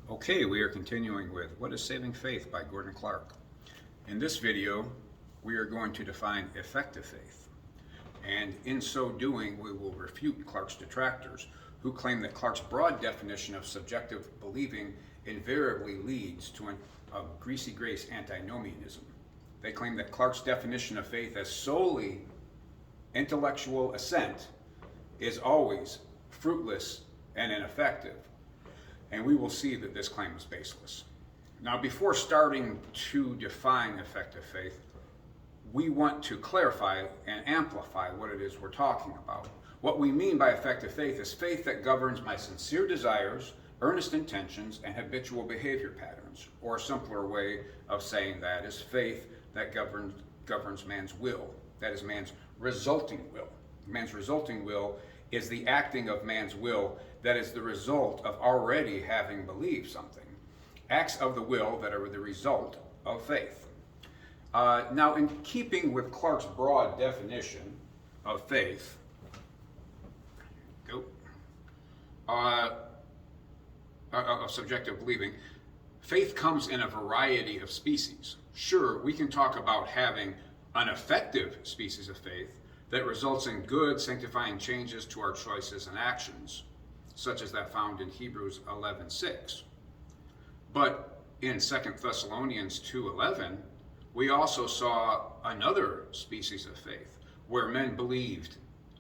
Okay, we are continuing with What is Saving Faith by Gordon Clark. In this video, we are going to define effective faith. And in so doing, we will refute Clark's detractors, who claim that Clark's broad definition of subjective believing invariably leads to a greasy grace antinomianism. They claim that Clark's definition of faith as solely intellectual assent is always fruitless and ineffective. And we will see that this claim is baseless. Now, before starting to define effective faith, we want to clarify and amplify what it is we're talking about. What we mean by effective faith is faith that governs my sincere desires, earnest intentions, and habitual behavior patterns. Or a simpler way of saying that is faith that governs man's will. That is man's resulting will. Man's resulting will is the acting of man's will that is the result of already having believed something. Acts of the will that are the result of faith. Now, in keeping with Clark's broad definition of faith, of subjective believing, faith comes in a variety of species. Sure, we can talk about having an effective species of faith that results in good, sanctifying changes to our choices and actions, such as that found in Hebrews 11:6. But in 2 Thessalonians 2:11, we also saw another species of faith where men believed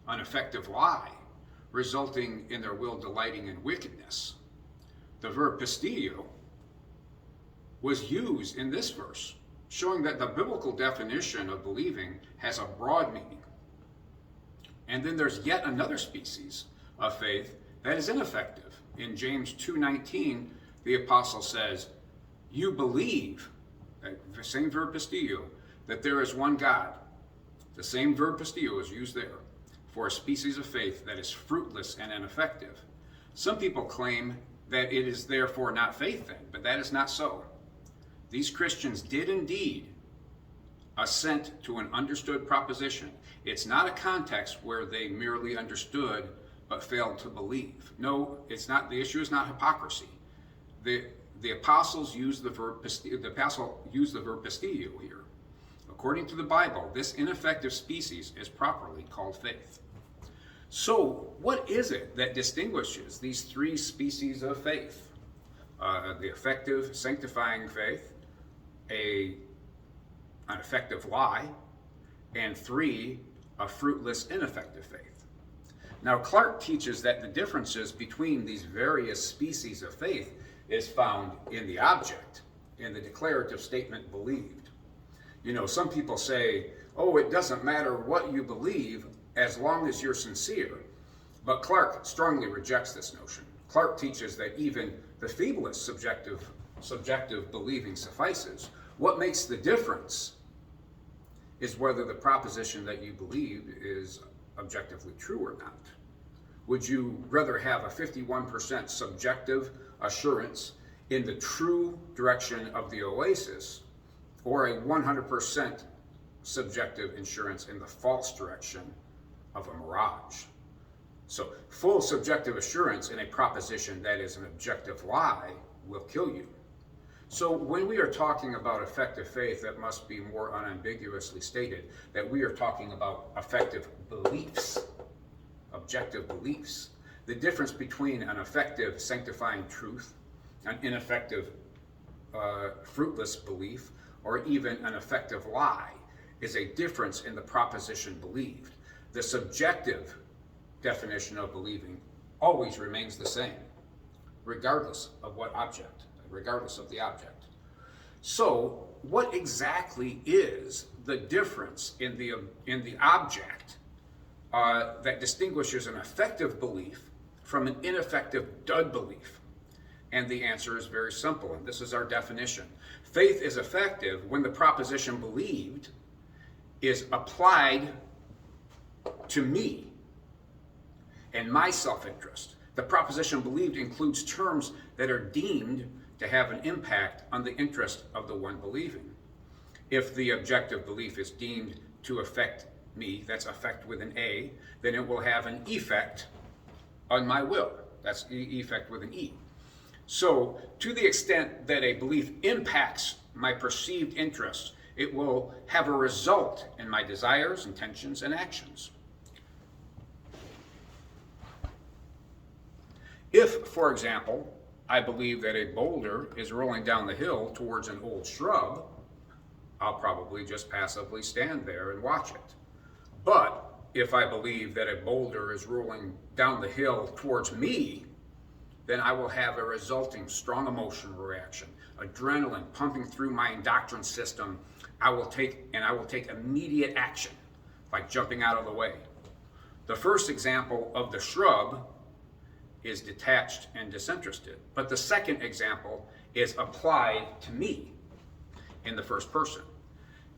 an effective lie, resulting in their will delighting in wickedness. The verb pistio was used in this verse, showing that the biblical definition of believing has a broad meaning. And then there's yet another species of faith that is ineffective. In James 2:19, the apostle says, you believe, the same verb pistio, that there is one God. The same verb pistio is used there for a species of faith that is fruitless and ineffective. Some people claim that it is therefore not faith then, but that is not so. These Christians did indeed assent to an understood proposition. It's not a context where they merely understood but failed to believe. No, it's not. The issue is not hypocrisy. The apostles used the verb pistio, here. According to the Bible, this ineffective species is properly called faith. So, what is it that distinguishes these three species of faith? The effective, sanctifying faith, an effective lie, and 3, a fruitless, ineffective faith. Now, Clark teaches that the differences between these various species of faith is found in the object, in the declarative statement believed. You know, some people say, oh, it doesn't matter what you believe as long as you're sincere. But Clark strongly rejects this notion. Clark teaches that even the feeblest subjective believing suffices. What makes the difference is whether the proposition that you believe is objectively true or not. Would you rather have a 51% subjective assurance in the true direction of the oasis, or a 100% subjective assurance in the false direction of a mirage? So, full subjective assurance in a proposition that is an objective lie will kill you. So when we are talking about effective faith, that must be more unambiguously stated that we are talking about effective beliefs, objective beliefs. The difference between an effective sanctifying truth, an ineffective fruitless belief, or even an effective lie is a difference in the proposition believed. The subjective definition of believing always remains the same, regardless of what object. Regardless of the object. So, what exactly is the difference in the object that distinguishes an effective belief from an ineffective dud belief? And the answer is very simple, and this is our definition. Faith is effective when the proposition believed is applied to me and my self-interest. The proposition believed includes terms that are deemed to have an impact on the interest of the one believing. If the objective belief is deemed to affect me, that's affect with an A, then it will have an effect on my will. That's effect with an E. So, to the extent that a belief impacts my perceived interests, it will have a result in my desires, intentions, and actions. If, for example, I believe that a boulder is rolling down the hill towards an old shrub, I'll probably just passively stand there and watch it. But if I believe that a boulder is rolling down the hill towards me, then I will have a resulting strong emotional reaction, adrenaline pumping through my endocrine system. I will take immediate action, like jumping out of the way. The first example of the shrub is detached and disinterested, but the second example is applied to me in the first person.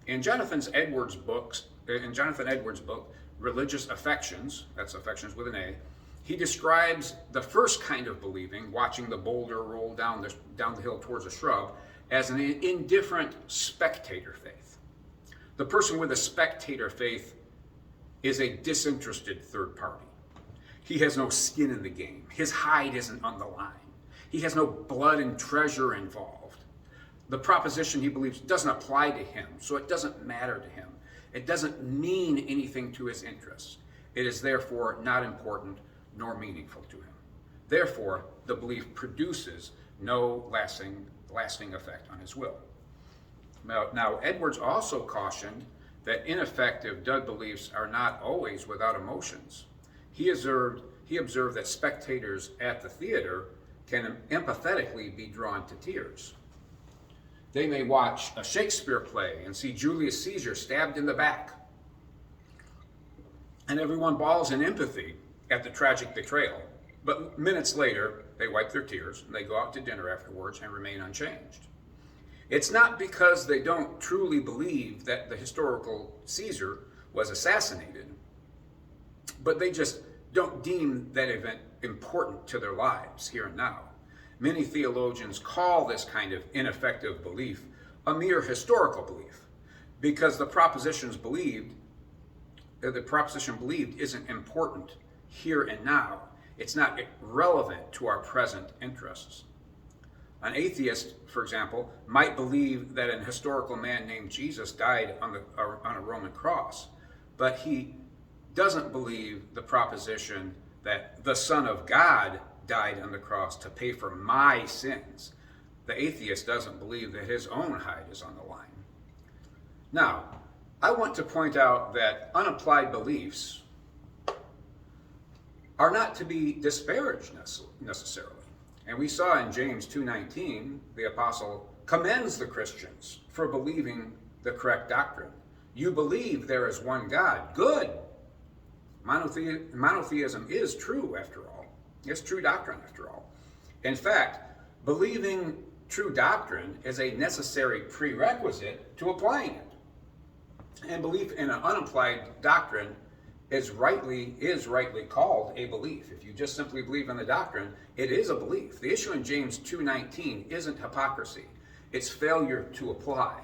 In Jonathan Edwards' book, Religious Affections, that's affections with an A, he describes the first kind of believing, watching the boulder roll down the hill towards a shrub, as an indifferent spectator faith. The person with a spectator faith is a disinterested third party. He has no skin in the game. His hide isn't on the line. He has no blood and treasure involved. The proposition he believes doesn't apply to him, so it doesn't matter to him. It doesn't mean anything to his interests. It is therefore not important nor meaningful to him. Therefore, the belief produces no lasting effect on his will. Now, Edwards also cautioned that ineffective dud beliefs are not always without emotions. He observed that spectators at the theater can empathetically be drawn to tears. They may watch a Shakespeare play and see Julius Caesar stabbed in the back, and everyone bawls in empathy at the tragic betrayal. But minutes later, they wipe their tears and they go out to dinner afterwards and remain unchanged. It's not because they don't truly believe that the historical Caesar was assassinated, but they just don't deem that event important to their lives here and now. Many theologians call this kind of ineffective belief a mere historical belief, because the proposition believed isn't important here and now. It's not relevant to our present interests. An atheist, for example, might believe that an historical man named Jesus died on a Roman cross, but he doesn't believe the proposition that the Son of God died on the cross to pay for my sins. The atheist doesn't believe that his own hide is on the line. Now, I want to point out that unapplied beliefs are not to be disparaged necessarily. And we saw in James 2:19, the apostle commends the Christians for believing the correct doctrine. You believe there is one God. Good. Monotheism is true after all. It's true doctrine after all. In fact, believing true doctrine is a necessary prerequisite to applying it. And belief in an unapplied doctrine is rightly called a belief. If you just simply believe in the doctrine, it is a belief. The issue in James 2:19 isn't hypocrisy. It's failure to apply.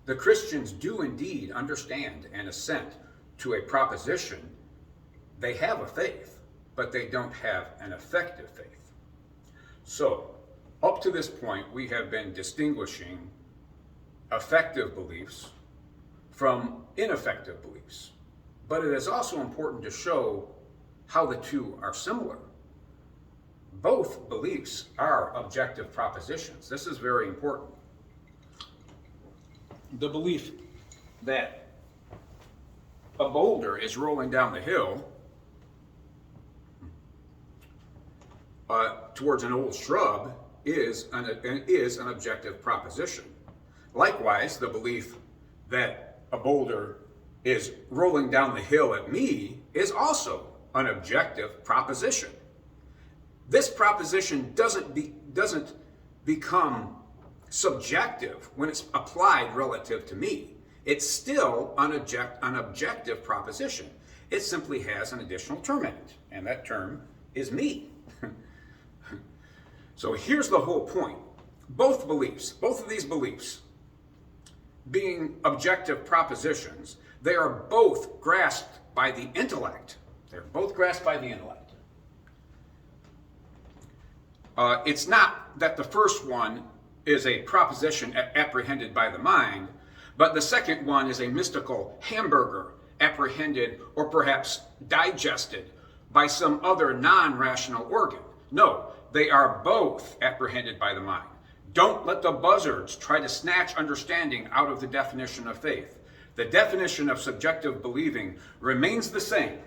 The Christians do indeed understand and assent to a proposition. They have a faith, but they don't have an effective faith. So, up to this point, we have been distinguishing effective beliefs from ineffective beliefs. But it is also important to show how the two are similar. Both beliefs are objective propositions. This is very important. The belief that a boulder is rolling down the hill towards an old shrub is an objective proposition. Likewise, the belief that a boulder is rolling down the hill at me is also an objective proposition. This proposition doesn't become subjective when it's applied relative to me. It's still an objective proposition. It simply has an additional term in it, and that term is me. So here's the whole point. Both of these beliefs, being objective propositions, they are both grasped by the intellect. They're both grasped by the intellect. It's not that the first one is a proposition apprehended by the mind, but the second one is a mystical hamburger apprehended or perhaps digested by some other non-rational organ. No, they are both apprehended by the mind. Don't let the buzzards try to snatch understanding out of the definition of faith. The definition of subjective believing remains the same,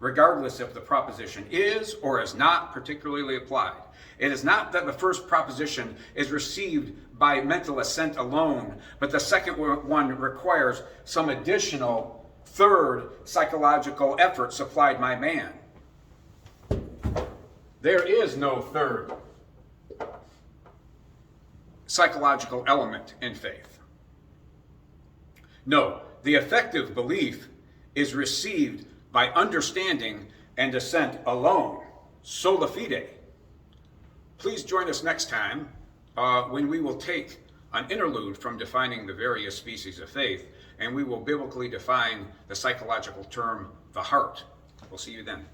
regardless if the proposition is or is not particularly applied. It is not that the first proposition is received by mental assent alone, but the second one requires some additional third psychological effort supplied by man. There is no third psychological element in faith. No, the effective belief is received by understanding and assent alone, sola fide. Please join us next time when we will take an interlude from defining the various species of faith, and we will biblically define the psychological term, the heart. We'll see you then.